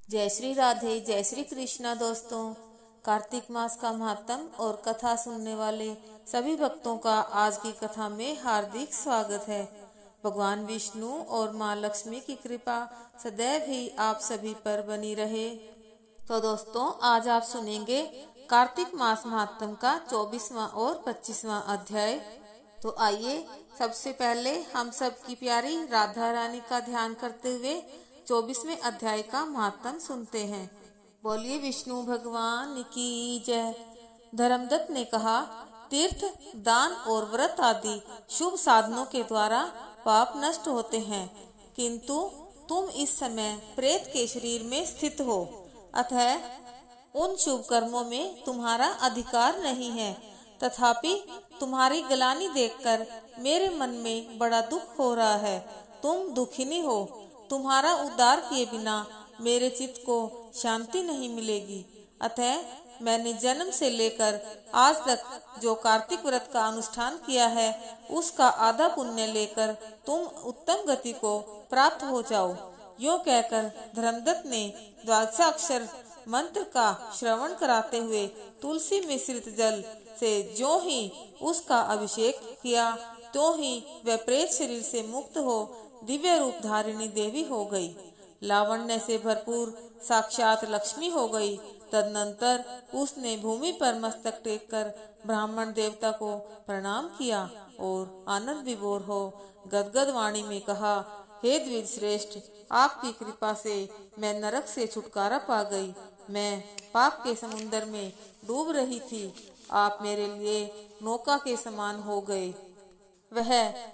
जय श्री राधे, जय श्री कृष्णा। दोस्तों, कार्तिक मास का महात्म और कथा सुनने वाले सभी भक्तों का आज की कथा में हार्दिक स्वागत है। भगवान विष्णु और माँ लक्ष्मी की कृपा सदैव ही आप सभी पर बनी रहे। तो दोस्तों, आज आप सुनेंगे कार्तिक मास महात्म का 24वां और 25वां अध्याय। तो आइए सबसे पहले हम सब की प्यारी राधा रानी का ध्यान करते हुए 24वें अध्याय का महात्म सुनते हैं। बोलिए विष्णु भगवान की जय। धर्मदत्त ने कहा, तीर्थ, दान और व्रत आदि शुभ साधनों के द्वारा पाप नष्ट होते हैं, किंतु तुम इस समय प्रेत के शरीर में स्थित हो, अतः उन शुभ कर्मों में तुम्हारा अधिकार नहीं है। तथापि तुम्हारी गलानी देखकर मेरे मन में बड़ा दुख हो रहा है। तुम दुखिनी हो। तुम्हारा उद्धार किए बिना मेरे चित्त को शांति नहीं मिलेगी। अतः मैंने जन्म से लेकर आज तक जो कार्तिक व्रत का अनुष्ठान किया है, उसका आधा पुण्य लेकर तुम उत्तम गति को प्राप्त हो जाओ। यूँ कहकर धर्मदत्त ने द्वादशाक्षर मंत्र का श्रवण कराते हुए तुलसी मिश्रित जल से जो ही उसका अभिषेक किया, तो ही वह प्रेत शरीर से मुक्त हो दिव्य रूप धारिणी देवी हो गई। लावण्य से भरपूर साक्षात लक्ष्मी हो गई। तदनंतर उसने भूमि पर मस्तक टेककर ब्राह्मण देवता को प्रणाम किया और आनंद विभोर हो गदगद वाणी में कहा, हे द्विज श्रेष्ठ, आपकी कृपा से मैं नरक से छुटकारा पा गई। मैं पाप के समुद्र में डूब रही थी, आप मेरे लिए नौका के समान हो गए। वह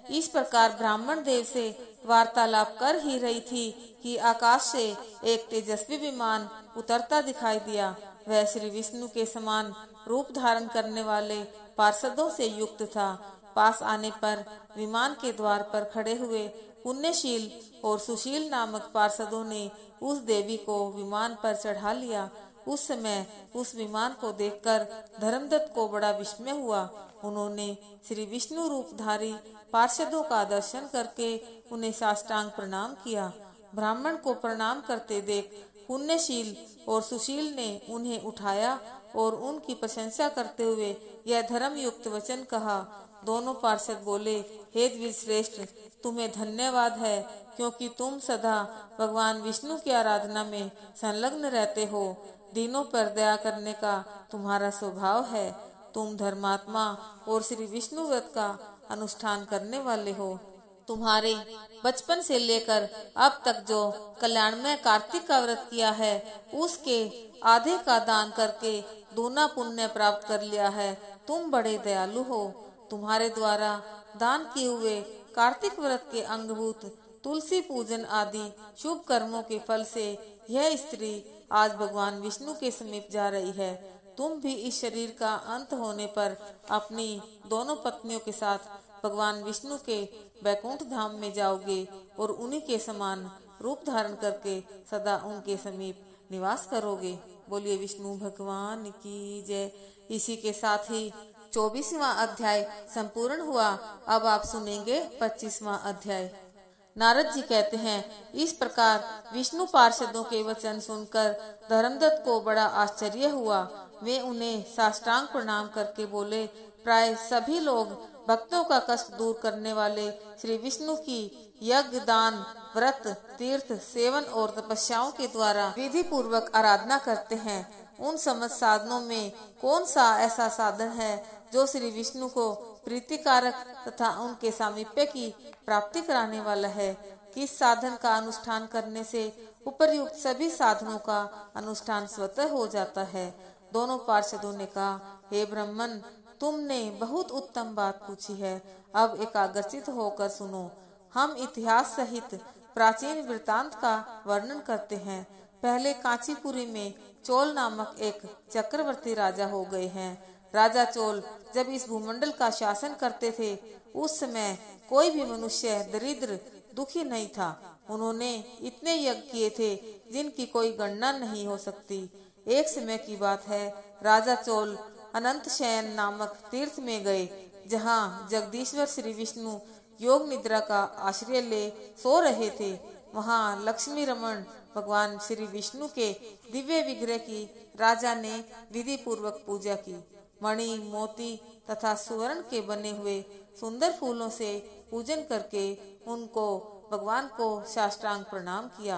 इस प्रकार ब्राह्मण देव से वार्तालाप कर ही रही थी कि आकाश से एक तेजस्वी विमान उतरता दिखाई दिया। वह श्री विष्णु के समान रूप धारण करने वाले पार्षदों से युक्त था। पास आने पर विमान के द्वार पर खड़े हुए पुण्यशील और सुशील नामक पार्षदों ने उस देवी को विमान पर चढ़ा लिया। उस समय उस विमान को देखकर धर्मदत्त को बड़ा विस्मय हुआ। उन्होंने श्री विष्णु रूपधारी पार्षदों का दर्शन करके उन्हें साष्टांग प्रणाम किया। ब्राह्मण को प्रणाम करते देख पुण्यशील और सुशील ने उन्हें उठाया और उनकी प्रशंसा करते हुए यह धर्म युक्त वचन कहा। दोनों पार्षद बोले, हे द्विज श्रेष्ठ, तुम्हें धन्यवाद है, क्योंकि तुम सदा भगवान विष्णु की आराधना में संलग्न रहते हो। दीनों पर दया करने का तुम्हारा स्वभाव है। तुम धर्मात्मा और श्री विष्णु व्रत का अनुष्ठान करने वाले हो। तुम्हारे बचपन से लेकर अब तक जो कल्याणमय कार्तिक का व्रत किया है, उसके आधे का दान करके दूना पुण्य प्राप्त कर लिया है। तुम बड़े दयालु हो। तुम्हारे द्वारा दान किए हुए कार्तिक व्रत के अंगभूत तुलसी पूजन आदि शुभ कर्मों के फल से यह स्त्री आज भगवान विष्णु के समीप जा रही है। तुम भी इस शरीर का अंत होने पर अपनी दोनों पत्नियों के साथ भगवान विष्णु के बैकुंठ धाम में जाओगे और उन्हीं के समान रूप धारण करके सदा उनके समीप निवास करोगे। बोलिए विष्णु भगवान की जय। इसी के साथ ही 24वां अध्याय संपूर्ण हुआ। अब आप सुनेंगे 25वां अध्याय। नारद जी कहते हैं, इस प्रकार विष्णु पार्षदों के वचन सुनकर धर्मदत्त को बड़ा आश्चर्य हुआ। वे उन्हें साष्टांग प्रणाम करके बोले, प्राय सभी लोग भक्तों का कष्ट दूर करने वाले श्री विष्णु की यज्ञ, दान, व्रत, तीर्थ, सेवन और तपस्याओं के द्वारा विधि पूर्वक आराधना करते हैं। उन समस्त साधनों में कौन सा ऐसा साधन है जो श्री विष्णु को प्रीतिकारक तथा उनके सामीप्य की प्राप्ति कराने वाला है? किस साधन का अनुष्ठान करने से उपर्युक्त सभी साधनों का अनुष्ठान स्वतः हो जाता है? दोनों पार्षदों ने कहा, हे ब्राह्मण, तुमने बहुत उत्तम बात पूछी है। अब एकाग्रचित होकर सुनो। हम इतिहास सहित प्राचीन वृतांत का वर्णन करते हैं। पहले कांचीपुरी में चोल नामक एक चक्रवर्ती राजा हो गए हैं। राजा चोल जब इस भूमंडल का शासन करते थे, उस समय कोई भी मनुष्य दरिद्र दुखी नहीं था। उन्होंने इतने यज्ञ किए थे जिनकी कोई गणना नहीं हो सकती। एक समय की बात है, राजा चोल अनंत शयन नामक तीर्थ में गए, जहाँ जगदीश्वर श्री विष्णु योग निद्रा का आश्रय ले सो रहे थे। वहाँ लक्ष्मी रमण भगवान श्री विष्णु के दिव्य विग्रह की राजा ने विधि पूर्वक पूजा की। मणि, मोती तथा सुवर्ण के बने हुए सुंदर फूलों से पूजन करके उनको भगवान को साष्टांग प्रणाम किया।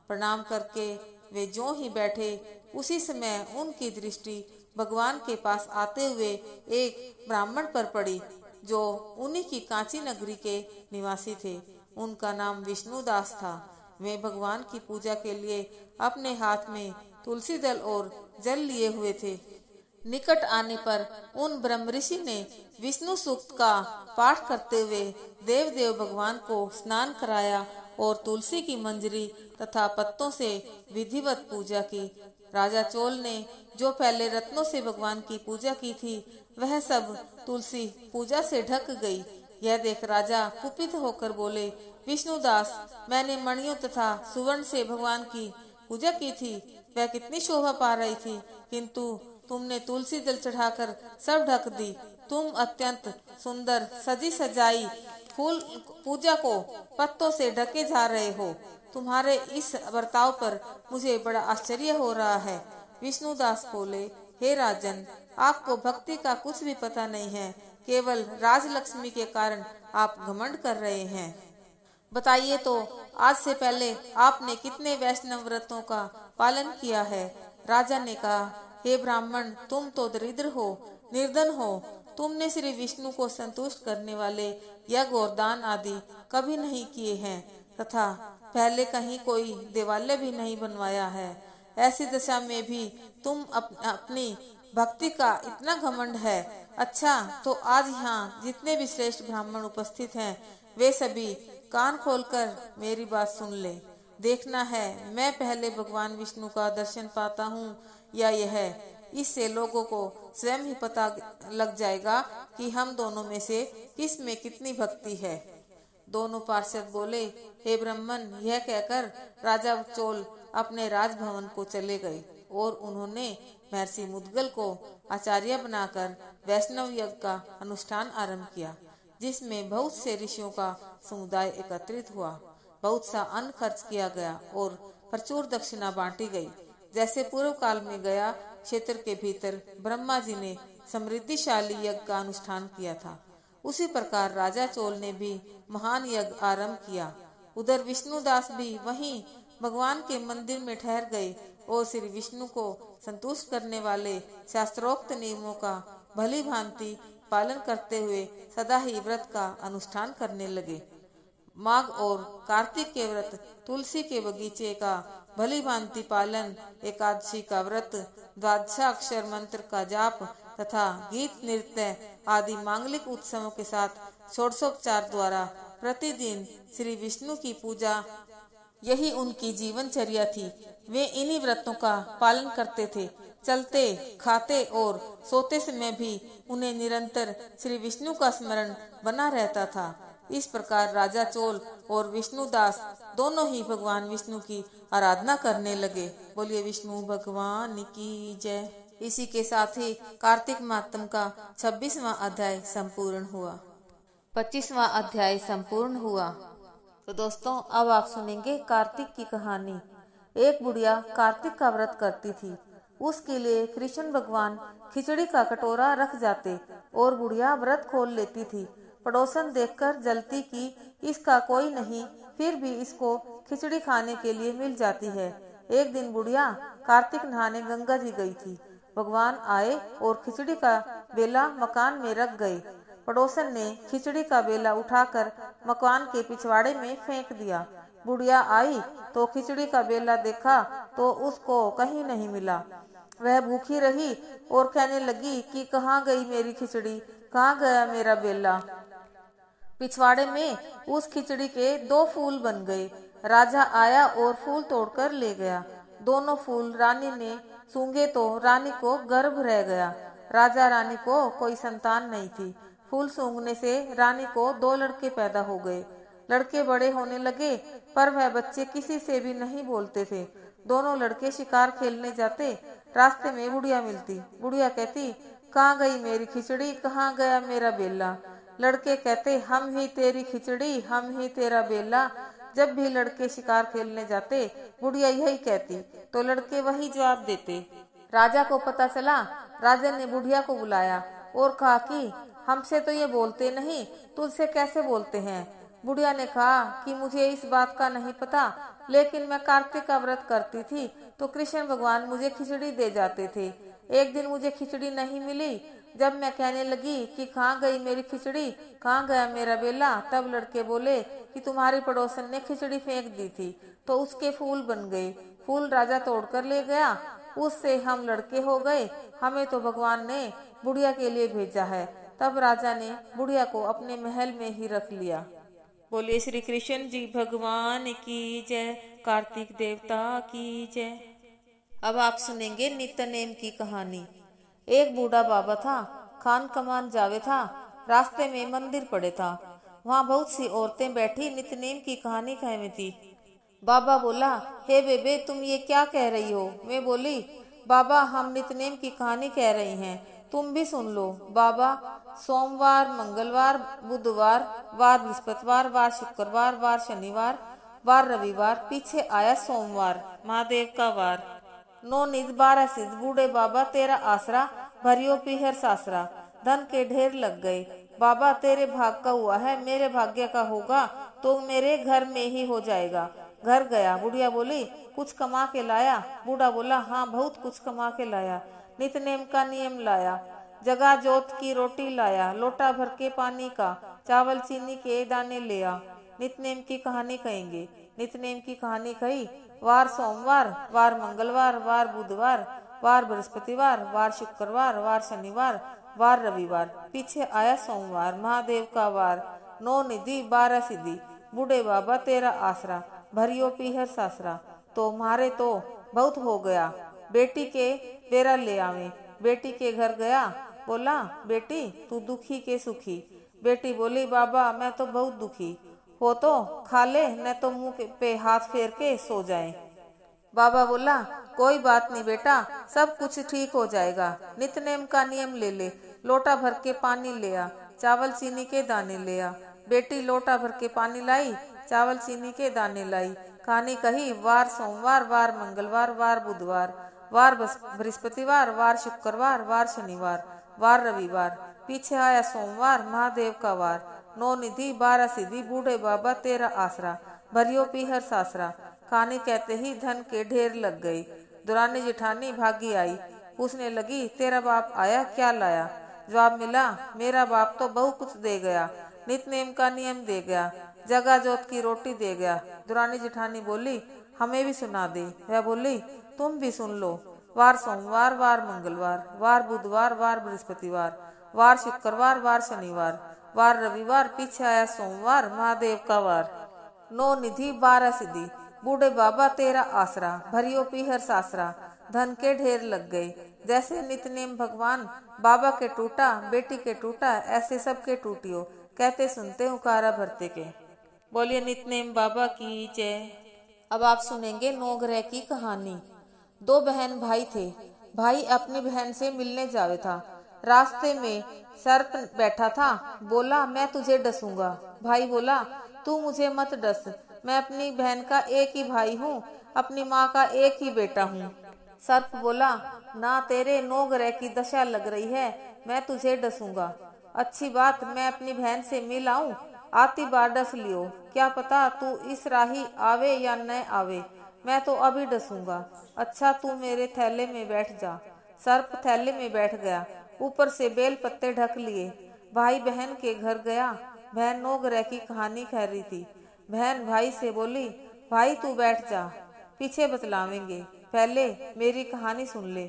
प्रणाम करके वे जो ही बैठे, उसी समय उनकी दृष्टि भगवान के पास आते हुए एक ब्राह्मण पर पड़ी, जो उन्हीं की कांची नगरी के निवासी थे। उनका नाम विष्णुदास था। वे भगवान की पूजा के लिए अपने हाथ में तुलसी दल और जल लिए हुए थे। निकट आने पर उन ब्रह्म ऋषि ने विष्णु सूक्त का पाठ करते हुए देव भगवान को स्नान कराया और तुलसी की मंजरी तथा पत्तों से विधिवत पूजा की। राजा चोल ने जो पहले रत्नों से भगवान की पूजा की थी, वह सब तुलसी पूजा से ढक गई। यह देख राजा कुपित होकर बोले, विष्णुदास, मैंने मणियों तथा सुवर्ण से भगवान की पूजा की थी, वह कितनी शोभा पा रही थी, किंतु तुमने तुलसी दल चढ़ाकर सब ढक दी। तुम अत्यंत सुंदर सजी सजाई फूल पूजा को पत्तों से ढके जा रहे हो। तुम्हारे इस बर्ताव पर मुझे बड़ा आश्चर्य हो रहा है। विष्णुदास बोले, हे राजन, आपको भक्ति का कुछ भी पता नहीं है, केवल राजलक्ष्मी के कारण आप घमंड कर रहे हैं। बताइए तो, आज से पहले आपने कितने वैष्णव व्रतों का पालन किया है? राजा ने कहा, हे ब्राह्मण, तुम तो दरिद्र हो, निर्धन हो। तुमने श्री विष्णु को संतुष्ट करने वाले यज्ञ और दान आदि कभी नहीं किए हैं तथा पहले कहीं कोई देवालय भी नहीं बनवाया है। ऐसी दशा में भी तुम अपनी भक्ति का इतना घमंड है। अच्छा, तो आज यहाँ जितने भी श्रेष्ठ ब्राह्मण उपस्थित हैं, वे सभी कान खोलकर मेरी बात सुन ले। देखना है मैं पहले भगवान विष्णु का दर्शन पाता हूँ या यह। इससे लोगों को स्वयं ही पता लग जाएगा कि हम दोनों में से किस में कितनी भक्ति है। दोनों पार्षद बोले, हे ब्राह्मण, यह कहकर राजा चोल अपने राजभवन को चले गए और उन्होंने महर्षि मुद्गल को आचार्य बनाकर वैष्णव यज्ञ का अनुष्ठान आरंभ किया, जिसमें बहुत से ऋषियों का समुदाय एकत्रित हुआ। बहुत सा अन्न खर्च किया गया और प्रचुर दक्षिणा बांटी गई। जैसे पूर्व काल में गया क्षेत्र के भीतर ब्रह्मा जी ने समृद्धिशाली यज्ञ का अनुष्ठान किया था, उसी प्रकार राजा चोल ने भी महान यज्ञ आरंभ किया। उधर विष्णुदास भी वहीं भगवान के मंदिर में ठहर गए और श्री विष्णु को संतुष्ट करने वाले शास्त्रोक्त नियमों का भली भांति पालन करते हुए सदा ही व्रत का अनुष्ठान करने लगे। माघ और कार्तिक के व्रत, तुलसी के बगीचे का भली भांति पालन, एकादशी का व्रत, द्वादशाक्षर मंत्र का जाप तथा गीत नृत्य आदि मांगलिक उत्सवों के साथ षोडशोपचार द्वारा प्रतिदिन श्री विष्णु की पूजा, यही उनकी जीवनचर्या थी। वे इन्हीं व्रतों का पालन करते थे। चलते, खाते और सोते समय भी उन्हें निरंतर श्री विष्णु का स्मरण बना रहता था। इस प्रकार राजा चोल और विष्णुदास दोनों ही भगवान विष्णु की आराधना करने लगे। बोलिए विष्णु भगवान की जय। इसी के साथ ही कार्तिक मातम का 26वां अध्याय संपूर्ण हुआ। 25वां अध्याय संपूर्ण हुआ। तो दोस्तों, अब आप सुनेंगे कार्तिक की कहानी। एक बुढ़िया कार्तिक का व्रत करती थी। उसके लिए कृष्ण भगवान खिचड़ी का कटोरा रख जाते और बुढ़िया व्रत खोल लेती थी। पड़ोसन देखकर जलती कि इसका कोई नहीं, फिर भी इसको खिचड़ी खाने के लिए मिल जाती है। एक दिन बुढ़िया कार्तिक नहाने गंगा जी गई थी। भगवान आए और खिचड़ी का बेला मकान में रख गए। पड़ोसन ने खिचड़ी का बेला उठाकर मकान के पिछवाड़े में फेंक दिया। बुढ़िया आई तो खिचड़ी का बेला देखा तो उसको कहीं नहीं मिला। वह भूखी रही और कहने लगी कि कहाँ गई मेरी खिचड़ी, कहाँ गया मेरा बेला। पिछवाड़े में उस खिचड़ी के 2 फूल बन गए। राजा आया और फूल तोड़कर ले गया। दोनों फूल रानी ने सूंघे तो रानी को गर्भ रह गया। राजा रानी को कोई संतान नहीं थी। फूल सूंघने से रानी को 2 लड़के पैदा हो गए। लड़के बड़े होने लगे पर वह बच्चे किसी से भी नहीं बोलते थे। दोनों लड़के शिकार खेलने जाते। रास्ते में बुढ़िया मिलती। बुढ़िया कहती, कहाँ गई मेरी खिचड़ी, कहाँ गया मेरा बेला। लड़के कहते, हम ही तेरी खिचड़ी, हम ही तेरा बेला। जब भी लड़के शिकार खेलने जाते बुढ़िया यही कहती तो लड़के वही जवाब देते। राजा को पता चला। राजा ने बुढ़िया को बुलाया और कहा कि हमसे तो ये बोलते नहीं, तुझसे कैसे बोलते हैं। बुढ़िया ने कहा कि मुझे इस बात का नहीं पता, लेकिन मैं कार्तिक का व्रत करती थी तो कृष्ण भगवान मुझे खिचड़ी दे जाते थे। एक दिन मुझे खिचड़ी नहीं मिली। जब मैं कहने लगी कि कहाँ गई मेरी खिचड़ी, कहाँ गया मेरा बेला, तब लड़के बोले कि तुम्हारी पड़ोसन ने खिचड़ी फेंक दी थी तो उसके फूल बन गए। फूल राजा तोड़कर ले गया, उससे हम लड़के हो गए। हमें तो भगवान ने बुढ़िया के लिए भेजा है। तब राजा ने बुढ़िया को अपने महल में ही रख लिया। बोलिए श्री कृष्ण जी भगवान की जय, कार्तिक देवता की जय। अब आप सुनेंगे नित्यनेम की कहानी। एक बूढ़ा बाबा था, खान कमान जावे था। रास्ते में मंदिर पड़े था, वहाँ बहुत सी औरतें बैठी नित्यनेम की कहानी कहती थी। बाबा बोला, हे बेबे तुम ये क्या कह रही हो। मैं बोली, बाबा हम नित्यनेम की कहानी कह रही हैं, तुम भी सुन लो। बाबा, सोमवार, मंगलवार, बुधवार, वार बृहस्पतिवार, वार शुक्रवार, वार शनिवार, वार रविवार, पीछे आया सोमवार, महादेव का वार। 9 निध 12 सिद्ध, बूढ़े बाबा तेरा आसरा, भरियो पीहर सासरा, धन के ढेर लग गए। बाबा तेरे भाग का हुआ है, मेरे भाग्य का होगा तो मेरे घर में ही हो जाएगा। घर गया। बुढ़िया बोली, कुछ कमा के लाया। बूढ़ा बोला, हाँ बहुत कुछ कमा के लाया। नित्यनेम का नियम लाया, जगा जोत की रोटी लाया, लोटा भर के पानी का, चावल चीनी के दाने लिया। नित्यनेम की कहानी कहेंगे। नित्यनेम की कहानी कही। वार सोमवार, वार मंगलवार, वार बुधवार, वार बृहस्पतिवार, वार शुक्रवार, वार शनिवार, वार रविवार, पीछे आया सोमवार, महादेव का वार। 9 निधि 12 सिद्धि, बूढ़े बाबा तेरा आसरा, भरियो पीहर सासरा। तो मारे तो बहुत हो गया, बेटी के बेरा ले आवे। बेटी के घर गया, बोला, बेटी तू दुखी के सुखी। बेटी बोली, बाबा मैं तो बहुत दुखी हो, तो खा ले, न तो मुंह पे हाथ फेर के सो जाए। बाबा बोला, कोई बात नहीं बेटा, सब कुछ ठीक हो जाएगा। नित्यनेम का नियम ले ले। लोटा भर के पानी लिया, चावल चीनी के दाने लिया। बेटी लोटा भर के पानी लाई, चावल चीनी के दाने लाई। कहानी कही। वार सोमवार, वार मंगलवार, वार बुधवार, वार बृहस्पतिवार, वार शुक्रवार, वार शनिवार, वार रविवार, पीछे आया सोमवार, महादेव का वार। 9 निधि 12 सिद्धि, बूढ़े बाबा तेरा आसरा, भरियो पीहर सासरा। कहानी कहते ही धन के ढेर लग गए। दुरानी जिठानी भागी आई, पूछने लगी, तेरा बाप आया, क्या लाया। जवाब मिला, मेरा बाप तो बहुत कुछ दे गया, नित्यनेम का नियम दे गया, जगा जोत की रोटी दे गया। दुरानी जिठानी बोली, हमें भी सुना दे। वह बोली, तुम भी सुन लो। वार सोमवार, वार मंगलवार, वार बुधवार, वार बृहस्पतिवार, वार शुक्रवार, वार शनिवार, वार रविवार, पीछे आया सोमवार, महादेव का वार। 9 निधि 12 सिद्धि, बूढ़े बाबा तेरा आसरा, भरियो पीहर सासरा, धन के ढेर लग गए। जैसे नित्यनेम भगवान बाबा के टूटा, बेटी के टूटा, ऐसे सबके टूटियो, कहते सुनते हुकारा भरते के। बोलिए नित्यनेम बाबा की जय। अब आप सुनेंगे 9 ग्रह की कहानी। 2 बहन भाई थे। भाई अपनी बहन से मिलने जावे था। रास्ते में सर्प बैठा था, बोला, मैं तुझे डसूंगा। भाई बोला, तू मुझे मत डस, मैं अपनी बहन का एक ही भाई हूँ, अपनी माँ का एक ही बेटा हूँ। सर्प बोला, ना तेरे 9 ग्रह की दशा लग रही है, मैं तुझे डसूंगा। अच्छी बात, मैं अपनी बहन से मिल आऊं, आती बार डस लियो, क्या पता तू इस राही आवे या न आवे, मैं तो अभी डसूंगा। अच्छा तू मेरे थैले में बैठ जा। सर्प थैले में बैठ गया, ऊपर से बेल पत्ते ढक लिए। भाई बहन के घर गया। बहन 9 ग्रह की कहानी कह रही थी। बहन भाई से बोली, भाई तू बैठ जा, पीछे बतलावेंगे, पहले मेरी कहानी सुन ले।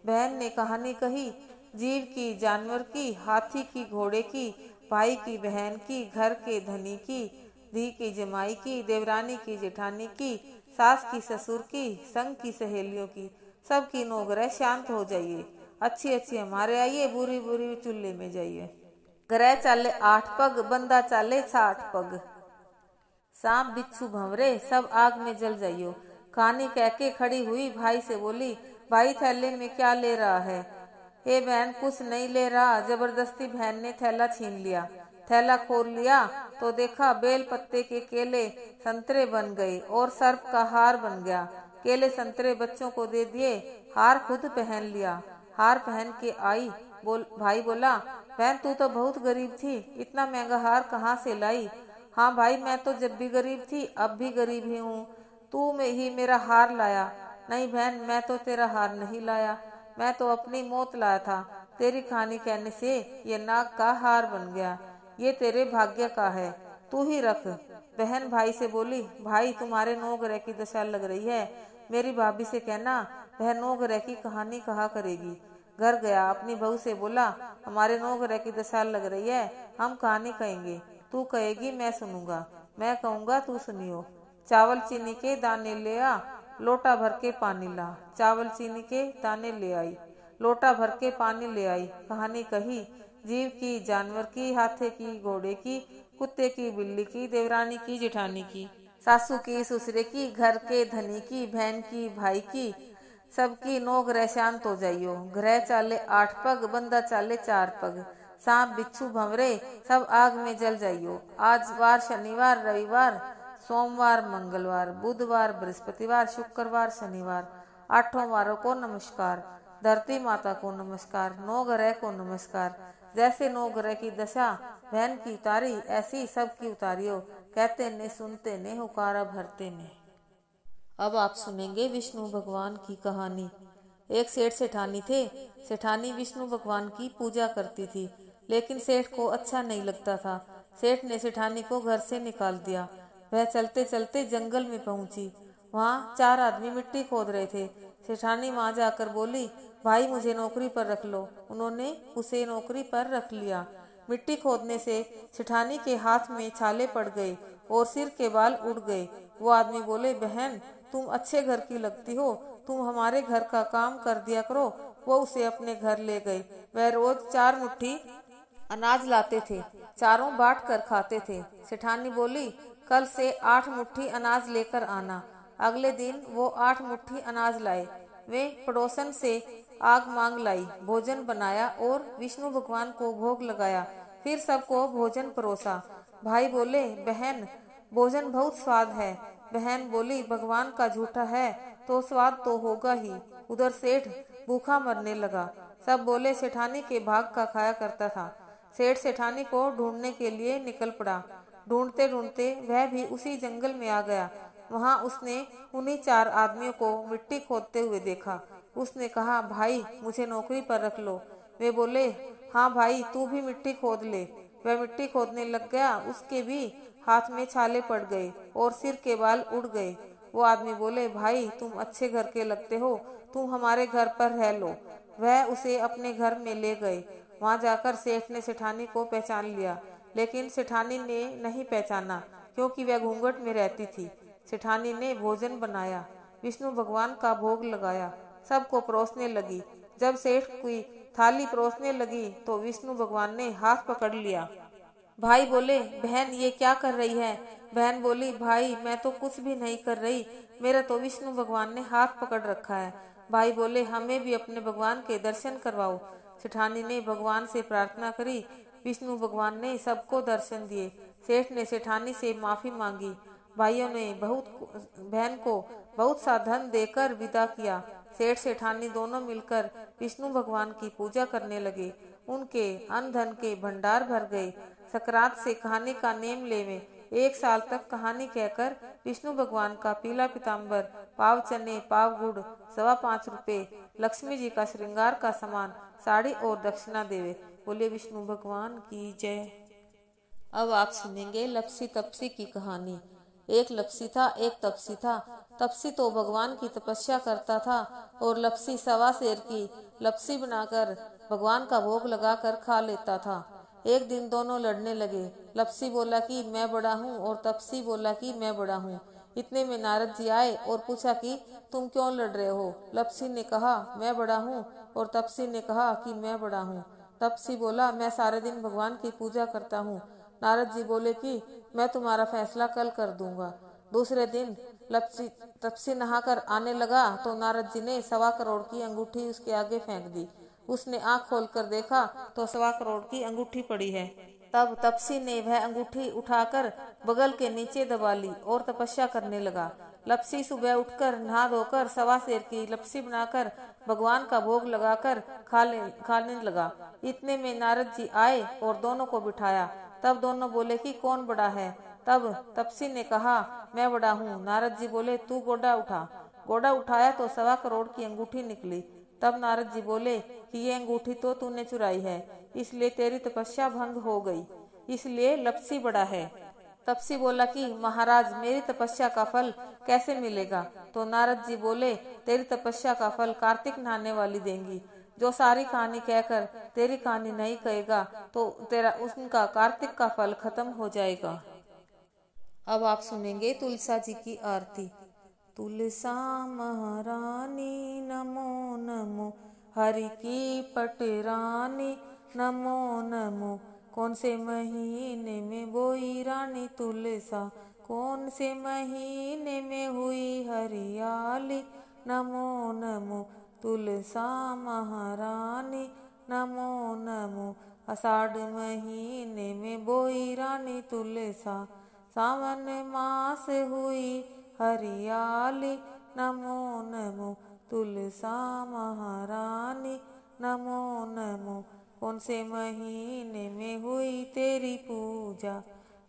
बहन ने कहानी कही। जीव की, जानवर की, हाथी की, घोड़े की, भाई की, बहन की, घर के धनी की, धी की, जमाई की, देवरानी की, जेठानी की, सास की, ससुर की, संग की, सहेलियों की, सबकी 9 ग्रह शांत हो जाइए। अच्छी अच्छी हमारे आइए, बुरी बुरी चूल्हे में जाइए। ग्रह चाले 8 पग, बंदा चाले 60 पग। सांप बिच्छू भंवरे, सब आग में जल जाइयो। कहानी कह के खड़ी हुई, भाई से बोली, भाई थैले में क्या ले रहा है। हे बहन कुछ नहीं ले रहा। जबरदस्ती बहन ने थैला छीन लिया। थैला खोल लिया तो देखा बेल पत्ते के केले संतरे बन गए और सर्प का हार बन गया। केले संतरे बच्चों को दे दिए, हार खुद पहन लिया। हार पहन के आई, भाई बोला, बहन तू तो बहुत गरीब थी, इतना महंगा हार कहाँ से लाई? हाँ भाई, मैं तो जब भी गरीब थी अब भी गरीब ही हूँ, तू में ही मेरा हार लाया। नहीं बहन, मैं तो तेरा हार नहीं लाया, मैं तो अपनी मौत लाया था। तेरी कहानी कहने से ये नाग का हार बन गया, ये तेरे भाग्य का है, तू ही रख। बहन भाई से बोली, भाई तुम्हारे 9 ग्रह की दशा लग रही है, मेरी भाभी से कहना वह 9 ग्रह की कहानी कहा करेगी। घर गया, अपनी बहू से बोला, हमारे 9 ग्रह की दशा लग रही है, हम कहानी कहेंगे, तू कहेगी मैं सुनूंगा, मैं कहूँगा तू सुनियो। चावल चीनी के दाने ले आ, लोटा भर के पानी ला। चावल चीनी के दाने ले आई, लोटा भर के पानी ले आई। कहानी कही, जीव की, जानवर की, हाथे की, घोड़े की, कुत्ते की, बिल्ली की, देवरानी की, जेठानी की, सासू की, ससुरे की, घर के धनी की, बहन की, भाई की, सबकी 9 ग्रह शांत हो जाइयो। ग्रह चाले 8 पग, बंदा चाले 4 पग, सांप बिच्छू भंवरे सब आग में जल जाइयो। आज वार शनिवार, रविवार, सोमवार, मंगलवार, बुधवार, बृहस्पतिवार, शुक्रवार, शनिवार, 8 वारों को नमस्कार। धरती माता को नमस्कार, 9 ग्रह को नमस्कार। जैसे 9 ग्रह की दशा बहन की उतारी, ऐसी सबकी उतारियो। कहते ने सुनते ने, हुकारा भरते ने। अब आप सुनेंगे विष्णु भगवान की कहानी। एक सेठ सेठानी थे। सेठानी विष्णु भगवान की पूजा करती थी, लेकिन सेठ को अच्छा नहीं लगता था। सेठ ने सेठानी को घर से निकाल दिया। वह चलते चलते जंगल में पहुंची। वहाँ 4 आदमी मिट्टी खोद रहे थे। सेठानी वहाँ जाकर बोली, भाई मुझे नौकरी पर रख लो। उन्होंने उसे नौकरी पर रख लिया। मिट्टी खोदने से सेठानी के हाथ में छाले पड़ गए और सिर के बाल उड़ गए। वो आदमी बोले, बहन तुम अच्छे घर की लगती हो, तुम हमारे घर का काम कर दिया करो। वो उसे अपने घर ले गए। वह रोज 4 मुट्ठी अनाज लाते थे, चारों बांट कर खाते थे। सेठानी बोली, कल से 8 मुट्ठी अनाज लेकर आना। अगले दिन वो 8 मुट्ठी अनाज लाए। वे पड़ोसन से आग मांग लाई, भोजन बनाया और विष्णु भगवान को भोग लगाया। फिर सबको भोजन परोसा। भाई बोले, बहन भोजन बहुत स्वाद है। बहन बोली, भगवान का झूठा है तो स्वाद तो होगा ही। उधर सेठ भूखा मरने लगा। सब बोले, सेठानी के भाग का खाया करता था। सेठ सेठानी को ढूंढने के लिए निकल पड़ा। ढूंढते ढूंढते वह भी उसी जंगल में आ गया। वहां उसने उन्हीं 4 आदमियों को मिट्टी खोदते हुए देखा। उसने कहा, भाई मुझे नौकरी पर रख लो। वे बोले, हाँ भाई तू भी मिट्टी खोद ले। वह मिट्टी खोदने लग गया। उसके भी हाथ में छाले पड़ गए और सिर के बाल उड़ गए। वो आदमी बोले, भाई तुम अच्छे घर के लगते हो, तुम हमारे घर पर रह लो। वह उसे अपने घर में ले गए। वहां जाकर सेठ ने सेठानी को पहचान लिया, लेकिन सेठानी ने नहीं पहचाना क्योंकि वह घूंघट में रहती थी। सेठानी ने भोजन बनाया, विष्णु भगवान का भोग लगाया, सबको परोसने लगी। जब सेठ की थाली परोसने लगी तो विष्णु भगवान ने हाथ पकड़ लिया। भाई बोले, बहन ये क्या कर रही है? बहन बोली, भाई मैं तो कुछ भी नहीं कर रही, मेरा तो विष्णु भगवान ने हाथ पकड़ रखा है। भाई बोले, हमें भी अपने भगवान के दर्शन करवाओ। सेठानी ने भगवान से प्रार्थना करी। विष्णु भगवान ने सबको दर्शन दिए। सेठ ने सेठानी से माफी मांगी। भाइयों ने बहन को बहुत सा धन देकर विदा किया। सेठ सेठानी दोनों मिलकर विष्णु भगवान की पूजा करने लगे। उनके अन्न धन के भंडार भर गए। सकरात से कहानी का नेम लेवे। 1 साल तक कहानी कहकर विष्णु भगवान का पीला पीताम्बर, पाव चने, पाव गुड़, 5.25 रुपये, लक्ष्मी जी का श्रृंगार का सामान, साड़ी और दक्षिणा देवे। बोले विष्णु भगवान की जय। अब आप सुनेंगे लपसी तपसी की कहानी। एक लपसी था, एक तपसी था। तपसी तो भगवान की तपस्या करता था और लपसी 1.25 सेर की लपसी बनाकर भगवान का भोग लगाकर खा लेता था। एक दिन दोनों लड़ने लगे। लपसी बोला कि मैं बड़ा हूँ और तपसी बोला कि मैं बड़ा हूँ। इतने में नारद जी आए और पूछा कि तुम क्यों लड़ रहे हो? लपसी ने कहा मैं बड़ा हूँ और तपसी ने कहा कि मैं बड़ा हूँ। तपसी बोला, मैं सारे दिन भगवान की पूजा करता हूँ। नारद जी बोले कि मैं तुम्हारा फैसला कल कर दूंगा। दूसरे दिन तपसी नहाकर आने लगा तो नारद जी ने 1.25 करोड़ की अंगूठी उसके आगे फेंक दी। उसने आंख खोलकर देखा तो 1.25 करोड़ की अंगूठी पड़ी है। तब तपसी ने वह अंगूठी उठाकर बगल के नीचे दबा ली और तपस्या करने लगा। लपसी सुबह उठकर नहा धोकर सवा सेर की लपसी बनाकर भगवान का भोग लगाकर खाने लगा। इतने में नारद जी आए और दोनों को बिठाया। तब दोनों बोले कि कौन बड़ा है। तब तपसी ने कहा, मैं बड़ा हूँ। नारद जी बोले, तू गोडा उठा। गोडा उठाया तो 1.25 करोड़ की अंगूठी निकली। तब नारद जी बोले कि ये अंगूठी तो तूने चुराई है, इसलिए तेरी तपस्या भंग हो गई, इसलिए लपसी बड़ा है। तपसी बोला कि महाराज, मेरी तपस्या का फल कैसे मिलेगा। तो नारद जी बोले, तेरी तपस्या का फल कार्तिक नहाने वाली देंगी। जो सारी कहानी कहकर तेरी कहानी नहीं कहेगा तो तेरा उनका कार्तिक का फल खत्म हो जाएगा। अब आप सुनेंगे तुलसा जी की आरती। तुलसा महारानी नमो नमो, हरि की पटरानी नमो नमो। कौन से महीने में बोई रानी तुलसा, कौन से महीने में हुई हरियाली। नमो नमो तुलसा महारानी नमो नमो। आषाढ़ महीने में बोई रानी तुलसा, सावन मास हुई हरियाली। नमो नमो तुलसा महारानी नमो नमो। कौन से महीने में हुई तेरी पूजा,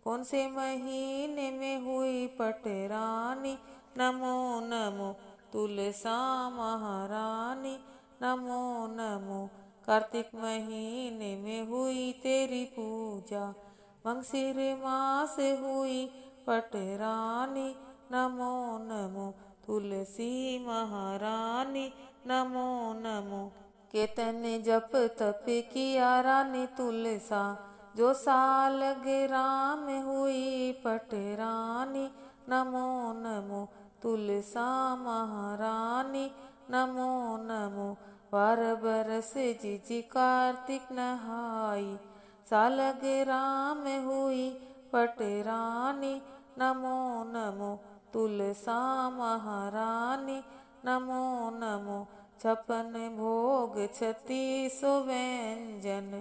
कौन से महीने में हुई पटरानी। नमो नमो तुलसा महारानी नमो नमो। कार्तिक महीने में हुई तेरी पूजा, मंगसिर मास हुई पटरानी। नमो नमो तुलसी महारानी नमो नमो। केतन जप तप किया रानी तुलसा, जो सालगिराह में हुई पटरानी। नमो नमो तुलसा महारानी नमो नमो। 12 बरस जिजी कार्तिक नहाई, सालगिराह में हुई पटरानी। नमो नमो तुलसा महारानी नमो नमो। 56 भोग 36 व्यंजन,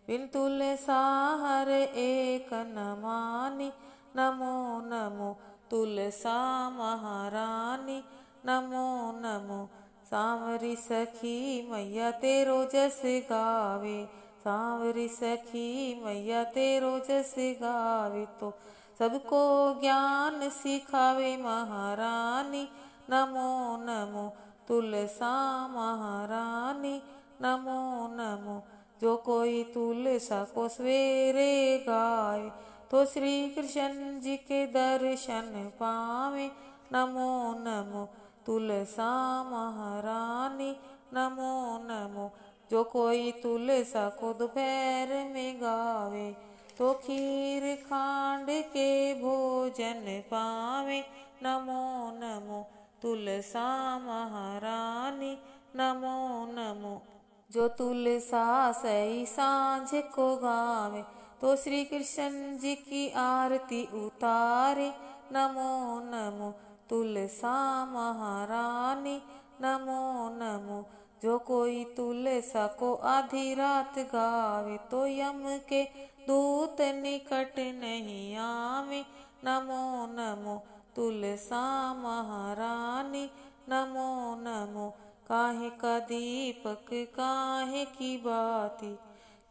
बिन तुलसा हर एक न मानी। नमो नमो तुलसा महारानी नमो नमो। सांवरी सखी मैया तेरो जस गावे, सांवरी सखी मैया तेरो जस गावे। तो सबको ज्ञान सिखावे महारानी। नमो नमो तुलसा महारानी नमो नमो। जो कोई तुलसा को सवेरे गावे, तो श्री कृष्ण जी के दर्शन पावे। नमो नमो तुलसा महारानी नमो नमो। जो कोई तुलसा को दोपहर में गावे, तो खीर खांड के भोजन पावे। नमो नमो तुलसा महारानी नमो नमो। जो तुलसा सही सांझ को गावे, तो श्री कृष्ण जी की आरती उतारे। नमो नमो तुलसा महारानी नमो नमो। जो कोई तुलसा को आधी रात गावे, तो यम के दूत निकट नहीं आवे। नमो नमो तुलसा महारानी नमो नमो। काहे का दीपक काहे की बाती,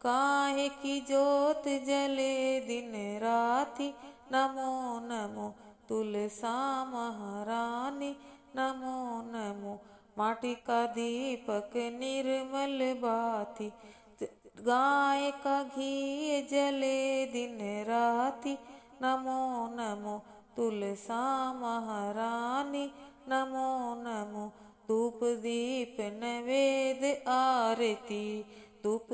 काहे की जोत जले दिन राती। नमो नमो तुलसा महारानी नमो नमो। माटी का दीपक निर्मल बाती, गाय का घी जले दिन राती। नमो नमो तुलसा महारानी नमो नमो। धूप दीप नैवेद्य आरती, धूप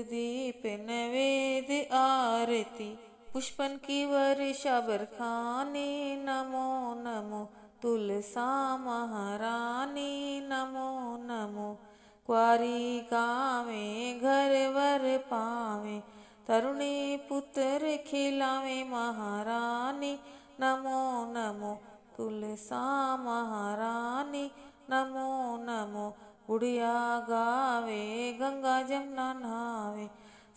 दीप नैवेद्य आरती। पुष्पन की वर्षा बरखानी। नमो नमो तुलसा महारानी नमो नमो। क्वारी गावे घर वर पावे, तरुणी पुत्र खिलावे महारानी। नमो नमो तुलसा महारानी नमो नमो। बुढ़िया गावे गंगा जमुना नहावे,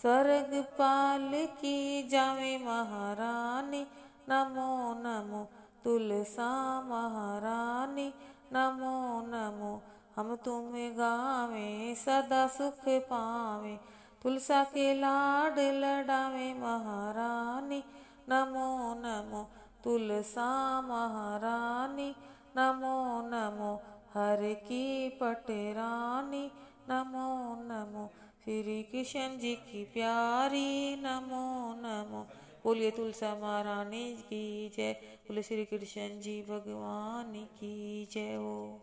स्वर्ग पाल की जावे महारानी, नमो नमो तुलसा महारानी, नमो नमो हम तुम गावे सदा सुख पावे, तुलसा के लाड लडावे महारानी, नमो नमो तुलसा महारानी, नमो नमो हर की पटरानी, नमो नमो श्री कृष्ण जी की प्यारी, नमो नमो। बोलिए तुलसा महारानी की जय, बोले श्री कृष्ण जी भगवान की जय हो।